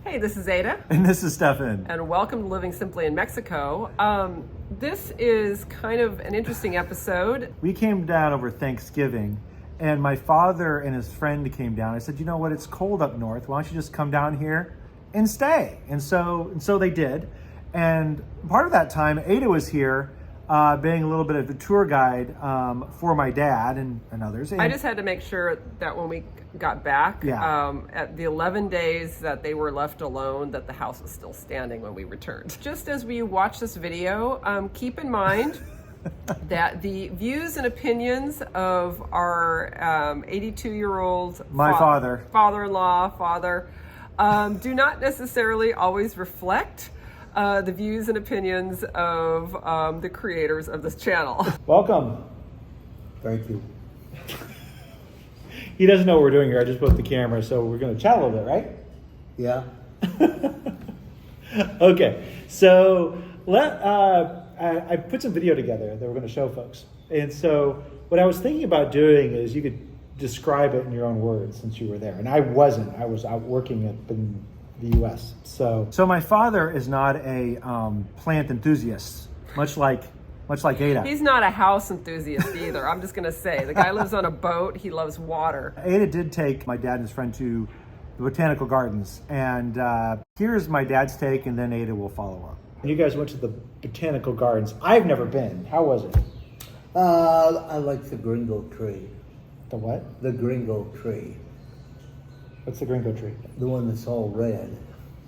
Hey, this is Ada. And this is Stefan. And welcome to Living Simply in Mexico. This is kind of an interesting episode. We came down over Thanksgiving, and my father and his friend came down. I said, you know what, it's cold up north. Why don't you just come down here and stay? And so they did. And part of that time, Ada was here, being a little bit of a tour guide for my dad and others. And I just had to make sure that when we got back, at the 11 days that they were left alone, that the house was still standing when we returned. Just as we watch this video, keep in mind that the views and opinions of our 82-year-old father-in-law, do not necessarily always reflect the views and opinions of the creators of this channel. Welcome. Thank you. He doesn't know what we're doing here. I just put the camera, so we're going to chat a little bit, right? Yeah. Okay, so I put some video together that we're going to show folks. And so what I was thinking about doing is you could describe it in your own words since you were there. And I wasn't. I was out working in the U.S. So my father is not a plant enthusiast, much like Ada. He's not a house enthusiast either. I'm just going to say, the guy lives on a boat. He loves water. Ada did take my dad and his friend to the botanical gardens. And here's my dad's take, and then Ada will follow up. You guys went to the botanical gardens. I've never been. How was it? I like the gringo tree. The what? The gringo tree. What's the gringo tree? The one that's all red.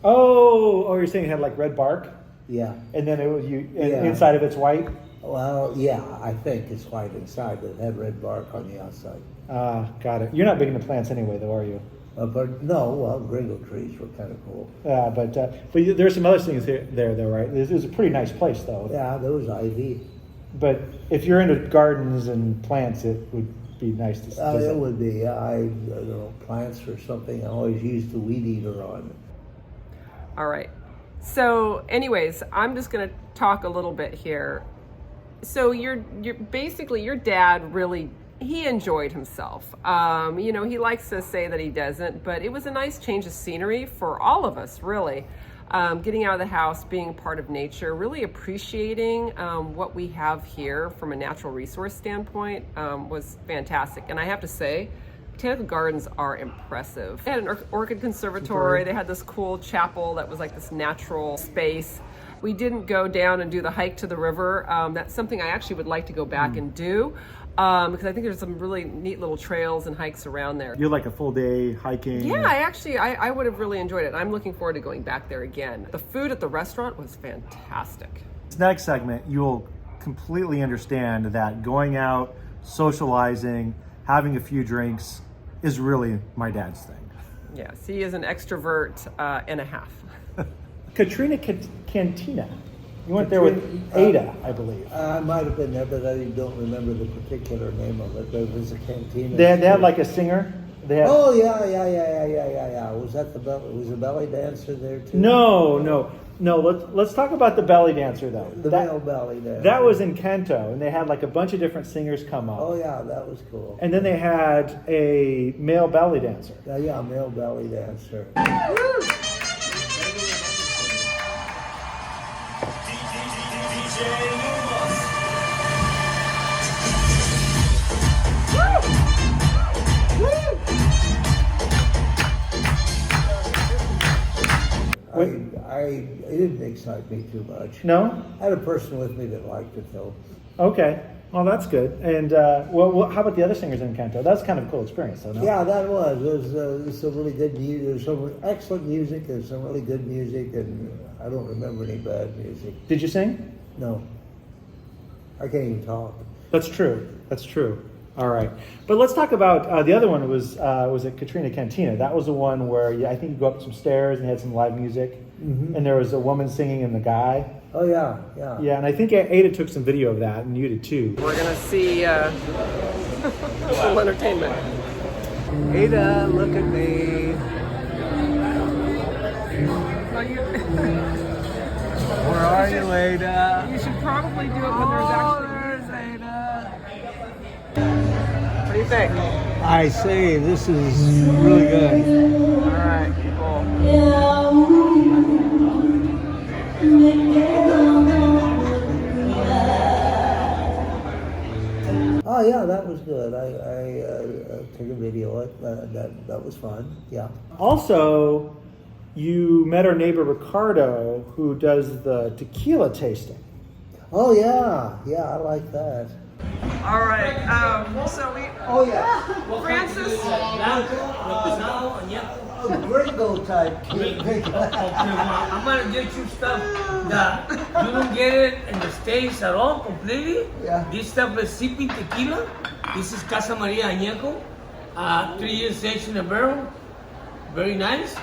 Oh, you're saying it had like red bark? Yeah. And then inside of it's white? Well, yeah, I think it's white inside, but it had red bark on the outside. Got it. You're not big into plants anyway, though, are you? But no, well, gringo trees were kind of cool. But there's some other things there, though, right? This is a pretty nice place, though. Yeah, there was ivy. But if you're into gardens and plants, it would be nice to see. It would be. I don't know, plants or something. I always used the weed eater on. All right. So anyways, I'm just going to talk a little bit here. So you're basically, your dad really, he enjoyed himself. He likes to say that he doesn't, but it was a nice change of scenery for all of us, really. Getting out of the house, being part of nature, really appreciating what we have here from a natural resource standpoint was fantastic. And I have to say, Botanical Gardens are impressive. They had an orchid conservatory. They had this cool chapel that was like this natural space. We didn't go down and do the hike to the river. That's something I actually would like to go back and do because I think there's some really neat little trails and hikes around there. You're like a full day hiking? Yeah, I would have really enjoyed it. I'm looking forward to going back there again. The food at the restaurant was fantastic. This next segment, you'll completely understand that going out, socializing, having a few drinks is really my dad's thing. Yes, he is an extrovert and a half. Katrina Cantina. You went there with Ada, I believe. I might have been there, but I don't remember the particular name of it. But it was a cantina. They had like a singer. Oh yeah. Was that was the belly dancer there too? No. Let's talk about the belly dancer though. The male belly dancer. That was in Kanto, and they had like a bunch of different singers come up. Oh yeah, that was cool. And then they had a male belly dancer. Yeah, male belly dancer. It didn't excite me too much. No? I had a person with me that liked it though. Okay. Well, that's good. And how about the other singers in Kanto? That's kind of a cool experience, though, no? Yeah, that was. There was some really good music. There was some excellent music and some really good music, and I don't remember any bad music. Did you sing? No. I can't even talk. That's true. All right. But let's talk about the other one was at Katrina Cantina. That was the one where I think you go up some stairs and had some live music. Mm-hmm. And there was a woman singing and the guy. Oh, yeah. Yeah, and I think Ada took some video of that, and you did too. We're going to see a little entertainment. Ada, look at me. Where are you, Ada? You should probably do it when there's actually... There's Ada. What do you think? I say, this is really good. All right, cool. that was fun. Yeah. Also, you met our neighbor Ricardo, who does the tequila tasting. Oh yeah, I like that. All right. So we. Oh yeah. Francis. Gringo type kid. I'm gonna get you stuff that you don't get it in the States at all completely. Yeah. This stuff is CP Tequila. This is Casa Maria Añejo. 3 years aged in a barrel. Very nice.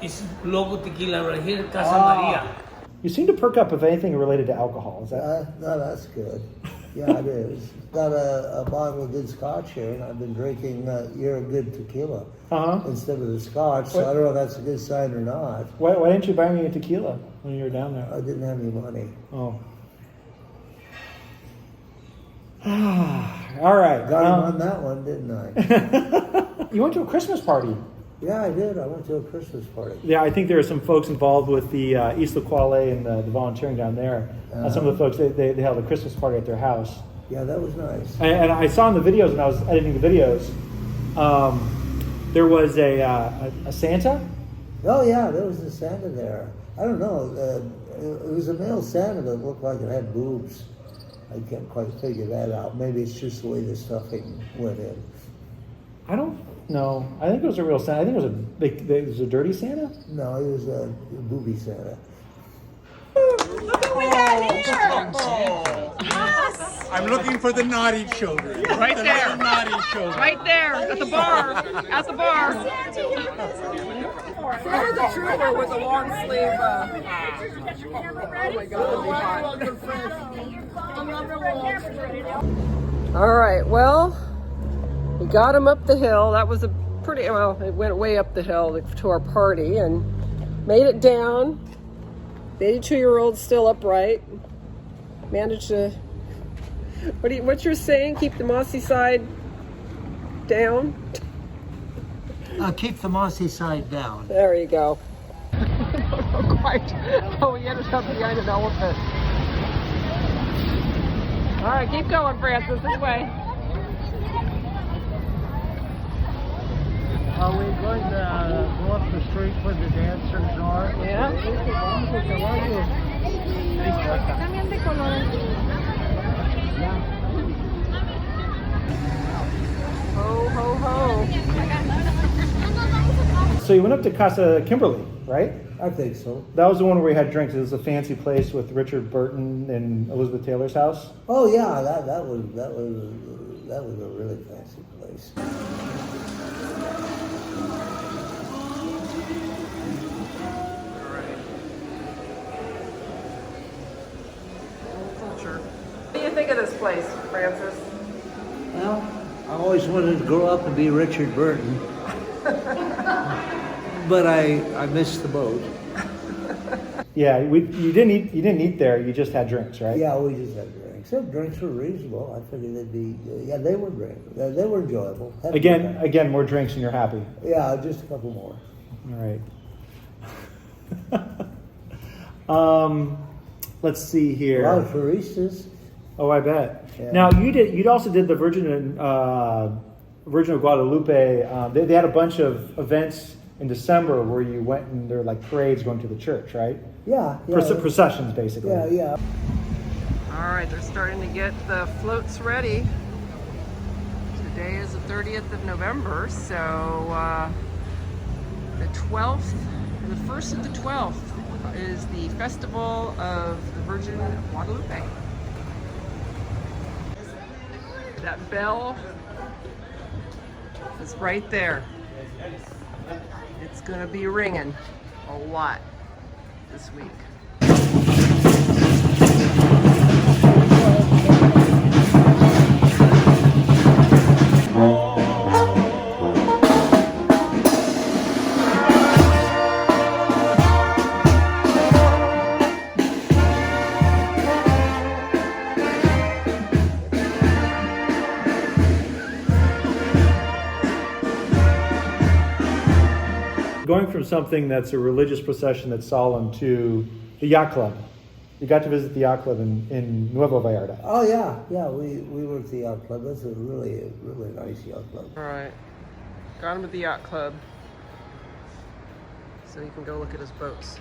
This is logo tequila right here, Casa Maria. You seem to perk up with anything related to alcohol. Is that? No, that's good. Yeah, it is. Got a bottle of good scotch here, and I've been drinking You're Good tequila instead of the scotch. So I don't know if that's a good sign or not. Why didn't you buy me a tequila when you were down there? I didn't have any money. Oh. All right. Got him on that one, didn't I? You went to a Christmas party. Yeah, I did. I went to a Christmas party. Yeah, I think there are some folks involved with the Isla Quale and the volunteering down there. Some of the folks, they held a Christmas party at their house. Yeah, that was nice. And I saw in the videos, when I was editing the videos, there was a Santa. Oh yeah, there was a Santa there. I don't know. It was a male Santa that looked like it had boobs. I can't quite figure that out. Maybe it's just the way the stuffing went in. I don't know. I think it was a real Santa. I think it was a dirty Santa. No, it was a booby Santa. Look what we got here. I'm looking for the naughty children. Right The there. little naughty children. Right there at the bar. At the bar. There's a trooper with a long sleeve. Oh my God. All right. Well, we got him up the hill. That was a pretty, well, it went way up the hill to our party and made it down. The 82-year-old still upright. Managed to, what you're saying, keep the mossy side down? Keep the mossy side down. There you go. Not quite. Oh, we ended up behind an elephant. All right, keep going, Francis, this way. Are we going to go up the street where the dancers are? Yeah. Ho, ho, ho. So you went up to Casa Kimberly, right? I think so. That was the one where we had drinks. It was a fancy place with Richard Burton and Elizabeth Taylor's house. Oh yeah, that was a really fancy place. What do you think of this place, Francis? Well, I always wanted to grow up and be Richard Burton, but I missed the boat. Yeah, you didn't eat there. You just had drinks, right? Yeah, we just had drinks. The drinks were reasonable. I figured they'd be. Yeah, they were great. They were enjoyable. Had a good time. Again, more drinks and you're happy. Yeah, just a couple more. All right. Let's see here. A lot of baristas. Oh, I bet. Yeah. Now you also did the Virgin of Guadalupe. They had a bunch of events in December where you went and there were like parades going to the church, right? Yeah. Processions, basically. Yeah. All right, they're starting to get the floats ready. Today is the 30th of November, so the 12th, the 1st of the 12th is the Festival of the Virgin of Guadalupe. That bell is right there. It's gonna be ringing a lot this week. Going from something that's a religious procession that's solemn to the yacht club. you got to visit the yacht club in Nuevo Vallarta. Oh yeah, we were at the yacht club. That's a really nice yacht club. All right. Got him at the yacht club. So you can go look at his boats.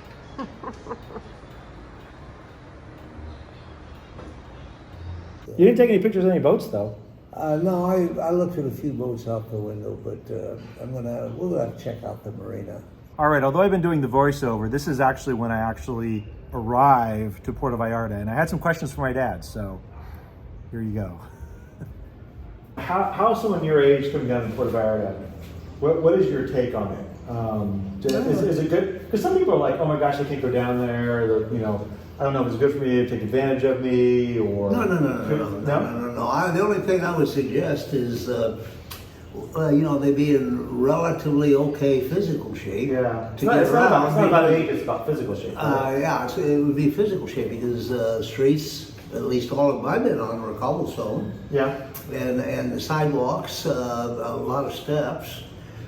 You didn't take any pictures of any boats, though. No, I looked at a few boats out the window, but we're gonna check out the marina. All right, although I've been doing the voiceover, this is actually when I actually arrived to Puerto Vallarta, and I had some questions for my dad, so here you go. How is someone your age coming down to Puerto Vallarta? What is your take on it? Is it good? Because some people are like, oh my gosh, I can't go down there. I don't know if it's good for me to take advantage of me or... No. The only thing I would suggest is, they be in relatively okay physical shape. Yeah. To get around. It's not about age, it's about physical shape. Right? It would be physical shape because streets, at least all of them I've been on, were cobblestone. Yeah. And the sidewalks, a lot of steps.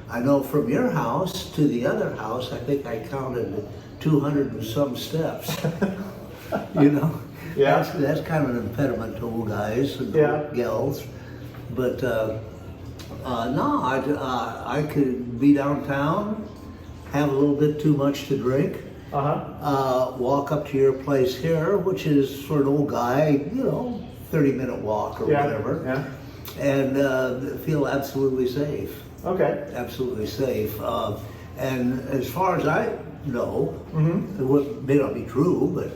I know from your house to the other house, I think I counted 200 and some steps. Yeah. That's kind of an impediment to old guys and gals. But I could be downtown, have a little bit too much to drink, walk up to your place here, which is for an old guy, 30-minute walk or whatever, and feel absolutely safe. Okay. Absolutely safe. And as far as I know, it may not be true, but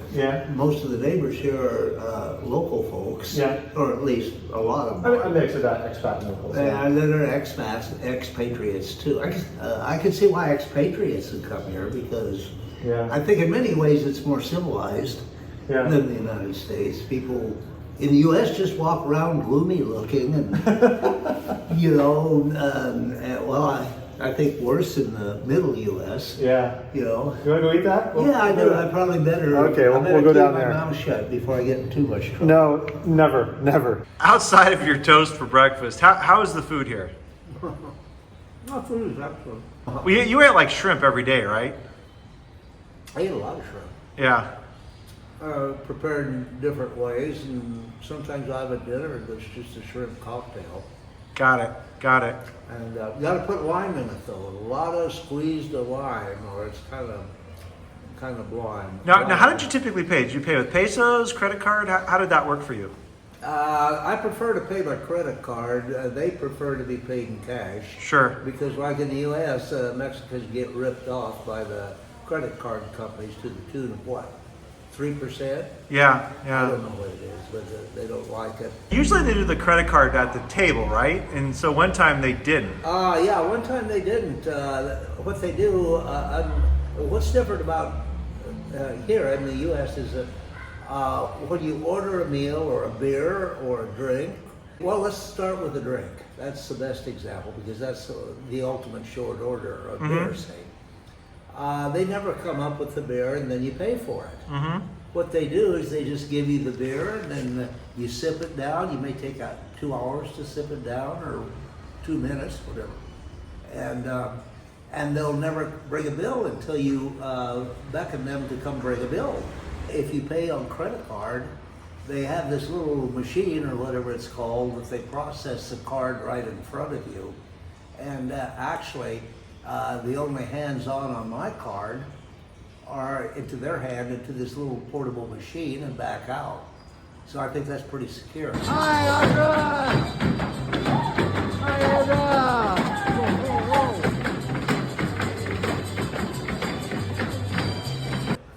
most of the neighbors here are local folks, or at least a lot of them. A mix of expat and locals. And then there are expatriates too. I can see why expatriates would come here because I think in many ways it's more civilized than the United States. People in the U.S. just walk around gloomy looking and, I think worse in the middle U.S. Yeah. You want to go eat that? I do. I probably better. Okay, we'll go keep down my there. mouth shut before I get in too much trouble. No, never. Outside of your toast for breakfast, how is the food here? My food is excellent. Well, you ate like shrimp every day, right? I eat a lot of shrimp. Yeah. Prepared in different ways, and sometimes I have a dinner that's just a shrimp cocktail. Got it. And you got to put lime in it though. A lot of squeezed lime, or it's kind of blind. Now, how did you typically pay? Did you pay with pesos, credit card? How did that work for you? I prefer to pay by credit card. They prefer to be paid in cash. Sure. Because like in the U.S., Mexicans get ripped off by the credit card companies to the tune of what? 3%? Yeah. I don't know what it is, but they don't like it. Usually they do the credit card at the table, right? And so one time they didn't. One time they didn't. What they do, what's different about here in the U.S. is that when you order a meal or a beer or a drink, well, let's start with a drink. That's the best example because that's the ultimate short order of beer, say. They never come up with the beer and then you pay for it. What they do is they just give you the beer and then you sip it down. You may take 2 hours to sip it down or 2 minutes, whatever. And they'll never bring a bill until you beckon them to come bring a bill. If you pay on credit card, they have this little machine or whatever it's called that they process the card right in front of you. And actually, the only hands-on my card are into their hand into this little portable machine and back out. So I think that's pretty secure.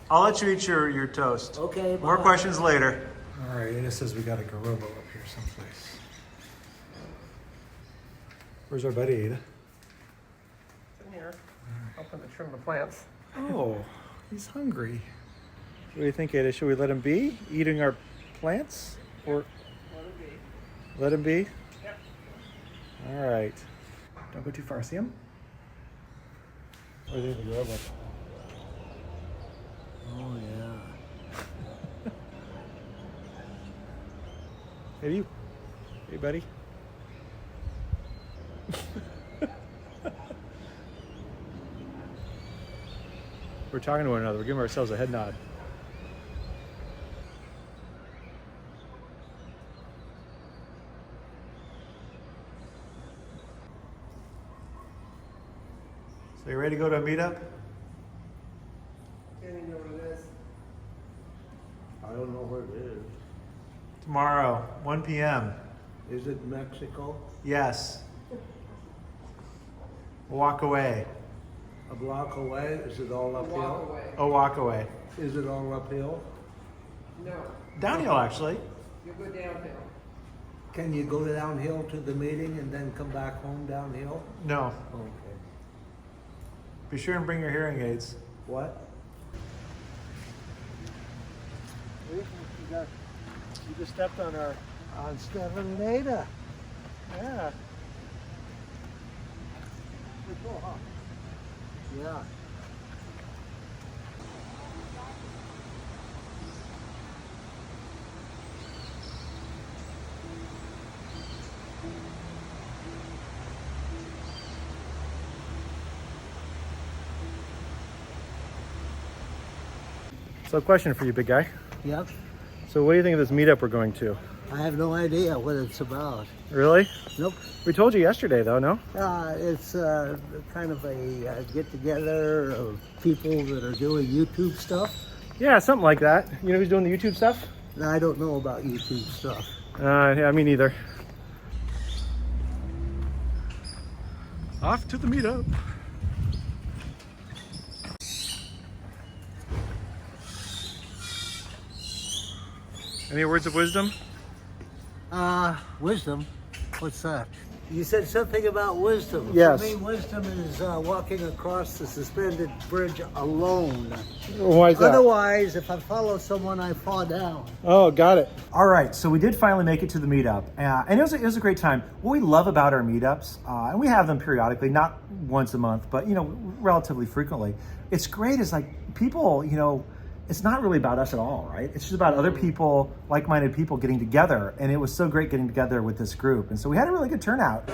I'll let you eat your toast. Okay. More bye. questions later. All right, Ada says we got a Garobo up here someplace. Where's our buddy, Ada? In here, helping to trim the plants. Oh, he's hungry. What do you think, Ada? Should we let him be eating our plants? Or let him be? Yep. All right. Don't go too far. See him? Or the Garobo. Oh, yeah. Hey, you. Hey, buddy. We're talking to one another. We're giving ourselves a head nod. So you ready to go to a meetup? I don't know where it is. Tomorrow, 1 p.m. Is it Mexico? Yes. Walk away. A block away? Is it all uphill? Walk away. Oh, walk away. Is it all uphill? No, Downhill, actually. you go downhill. Can you go downhill to the meeting and then come back home downhill? No. Okay. Be sure and bring your hearing aids. What? You just stepped on our. On Stefanida. Yeah. Yeah. So, a question for you, big guy. Yep. So, what do you think of this meetup we're going to? I have no idea what it's about. Really? Nope. We told you yesterday, though, no? It's kind of a get together of people that are doing YouTube stuff. Yeah, something like that. You know who's doing the YouTube stuff? Now, I don't know about YouTube stuff. Yeah, me neither. Off to the meetup. Any words of wisdom? Wisdom? What's that? You said something about wisdom. Yes. For me, wisdom is walking across the suspended bridge alone. Why is Otherwise, if I follow someone, I fall down. Oh, got it. All right, so we did finally make it to the meetup, and it was a great time. What we love about our meetups, and we have them periodically, not once a month, but relatively frequently. It's great. It's like people, it's not really about us at all, right? It's just about other people, like-minded people getting together, and it was so great getting together with this group. And so we had a really good turnout.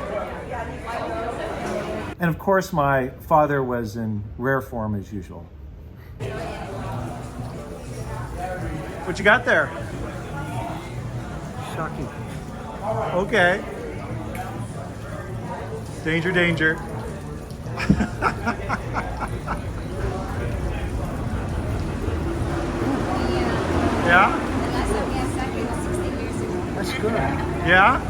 And of course, my father was in rare form as usual. What you got there? Shocking. Okay. Danger, danger. Yeah? That's good. Yeah?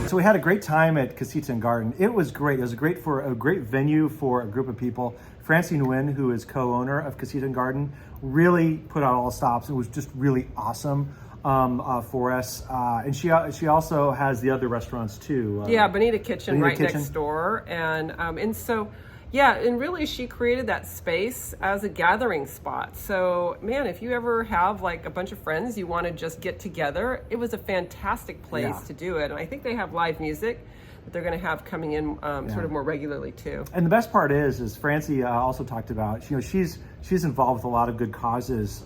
So we had a great time at Casita and Garden. It was great. It was a great venue for a group of people. Francie Nguyen, who is co-owner of Casita and Garden, really put out all stops. It was just really awesome for us. And she also has the other restaurants too. Yeah, Bonita Kitchen Bonita right Kitchen. next door. And so, yeah, and really she created that space as a gathering spot. So, man, if you ever have like a bunch of friends you want to just get together, it was a fantastic place to do it. And I think they have live music that they're going to have coming in sort of more regularly too. And the best part is Francie also talked about, she's involved with a lot of good causes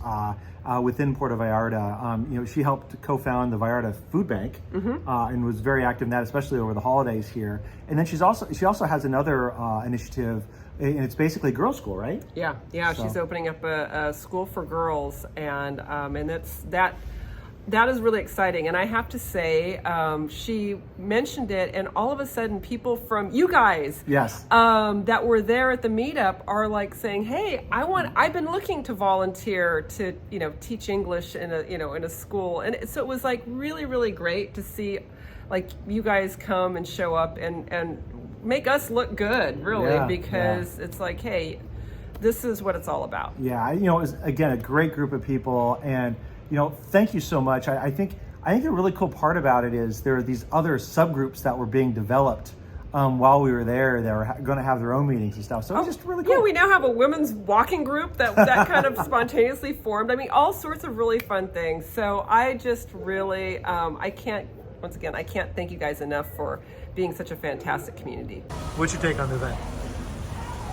within Puerto Vallarta. She helped co-found the Vallarta Food Bank and was very active in that, especially over the holidays here. And then she also has another initiative, and it's basically girls' school, right? Yeah, So- she's opening up a school for girls, and that is really exciting. And I have to say, she mentioned it, and all of a sudden, people from you guys, Yes. that were there at the meetup are like saying, "Hey, I've been looking to volunteer to, teach English in a school," and so it was like really, really great to see, like you guys come and show up and make us look good, really, Yeah, because it's like, hey, this is what it's all about. Yeah, it was, again, a great group of people, and thank you so much. I think the really cool part about it is there are these other subgroups that were being developed while we were there. They were going to have their own meetings and stuff. So it was just really cool. Yeah, we now have a women's walking group that kind of spontaneously formed. I mean, all sorts of really fun things. So I just really, I can't thank you guys enough for being such a fantastic community. What's your take on the event?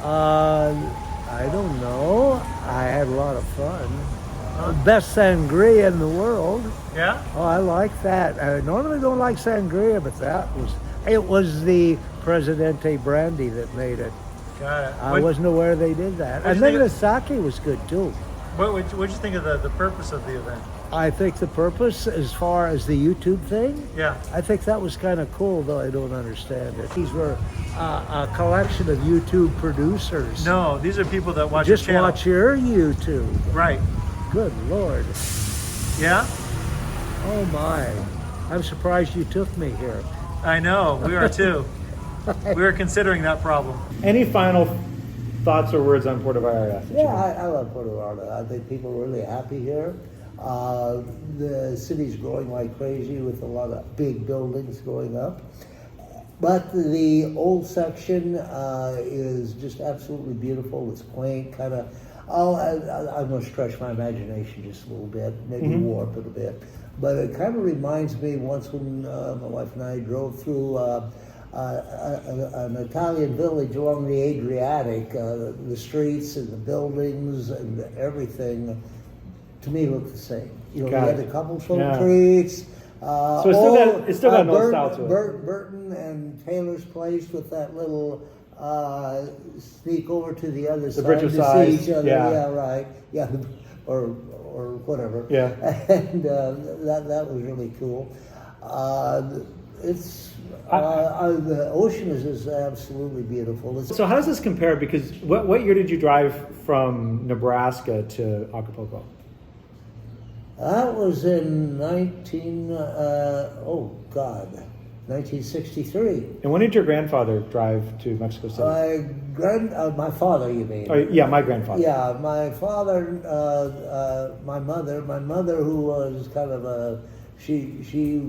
I don't know. I had a lot of fun. Best sangria in the world. Yeah? Oh, I like that. I normally don't like sangria, but it was the Presidente brandy that made it. Got it. I wasn't aware they did that. what'd And you then think the sake was good too. What'd you think of the purpose of the event? I think the purpose, as far as the YouTube thing, Yeah. I think that was kind of cool, though I don't understand it. These were a collection of YouTube producers. No, these are people that watch Just your channel. watch your YouTube. Right. Good Lord. Yeah. Oh my. I'm surprised you took me here. I know. We are too. We are considering that problem. Any final thoughts or words on Puerto Vallarta? Yeah, I love Puerto Vallarta. I think people are really happy here. The city's growing like crazy with a lot of big buildings going up. But the old section is just absolutely beautiful. It's quaint, kind of. I'm going to stretch my imagination just a little bit, maybe warp it a bit. But it kind of reminds me once when my wife and I drove through an Italian village along the Adriatic. The streets and the buildings and everything, to me, look the same. You know, Got we had it. a couple folk Yeah. streets. So it's still got an old style to it. Burton and Taylor's Place with that little sneak over to the other side Bridge of to Sighs, see each other. yeah. Yeah, right. Yeah, or whatever. Yeah. And that was really cool. The ocean is absolutely beautiful. So how does this compare? Because what year did you drive from Nebraska to Acapulco? That was in 1963. And when did your grandfather drive to Mexico City? My father, you mean? Oh, yeah, my grandfather. Yeah, my father, my mother, who was kind of she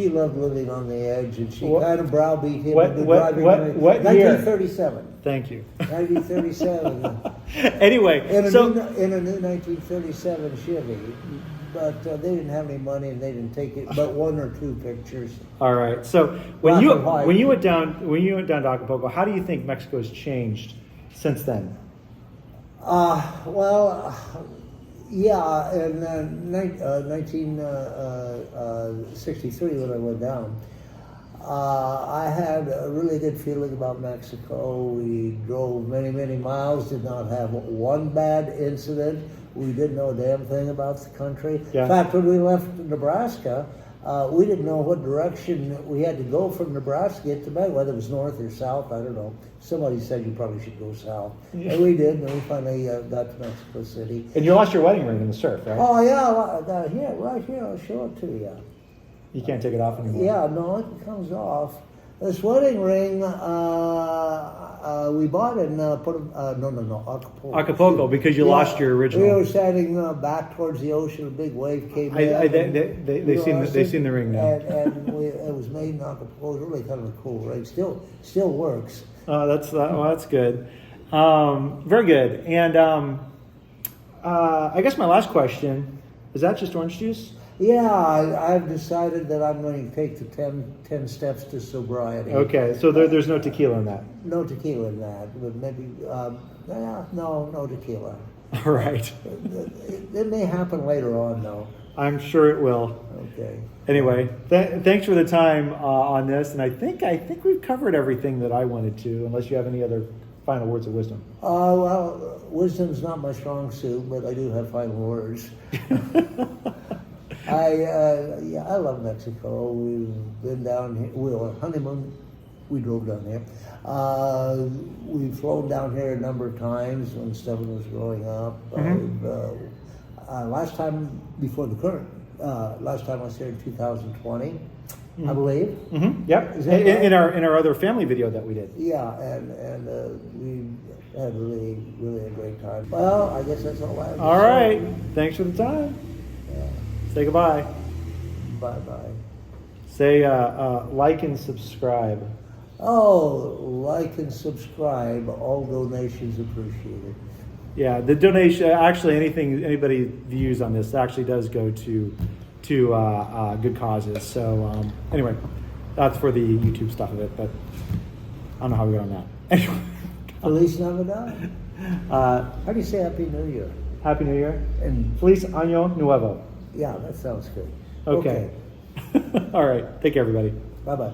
loved living on the edge, and she kind of browbeat him into driving. What year? 1937. Thank you. 1937. Anyway, in a so new 1937 Chevy, but they didn't have any money, and they didn't take it but one or two pictures. all right. So when Black you and white. when you went down to Acapulco, how do you think Mexico has changed since then? Yeah, in 1963 when I went down, I had a really good feeling about Mexico. We drove many, many miles, did not have one bad incident. We didn't know a damn thing about the country. Yeah. In fact, when we left Nebraska, we didn't know what direction we had to go from Nebraska to get to Mexico, whether it was north or south, I don't know. Somebody said you probably should go south. And we did, and we finally got to Mexico City. And you lost your wedding ring in the surf, right? Oh, yeah, here, right here, I'll show it to you. You can't take it off anymore. Yeah, no, it comes off. This wedding ring, we bought it and Acapulco. Acapulco, because you lost your original. We were standing back towards the ocean, a big wave came in. They've seen the ring now. And it was made in Acapulco. It was really kind of a cool ring. Still works. That's good. Very good. And I guess my last question, is that just orange juice? Yeah, I've decided that I'm going to take the 10 steps to sobriety. Okay, so there's no tequila in that. No tequila in that, but maybe, no tequila. All right. It may happen later on, though. I'm sure it will. Okay. Anyway, thanks for the time on this, and I think we've covered everything that I wanted to, unless you have any other final words of wisdom. Well, wisdom's not my strong suit, but I do have final words. I love Mexico. We've been down here. We were on honeymoon. We drove down here. We've flown down here a number of times when Stephen was growing up. Last time before the current. Last time I was here in 2020, I believe. Mm-hmm. Yep. Is that right? In our other family video that we did. Yeah, and we had really a great time. Well, I guess that's all I have to All say. right. Thanks for the time. Yeah. Say goodbye. Bye-bye. Say like and subscribe. Oh, like and subscribe. All donations appreciated. Yeah, the donation, actually anything anybody views on this actually does go to good causes. So anyway, that's for the YouTube stuff of it, but I don't know how we got on that. Anyway. Feliz Navidad. How do you say Happy New Year? Happy New Year. And Feliz Año Nuevo. yeah, that sounds good. Okay. All right. Take care, everybody. Bye-bye.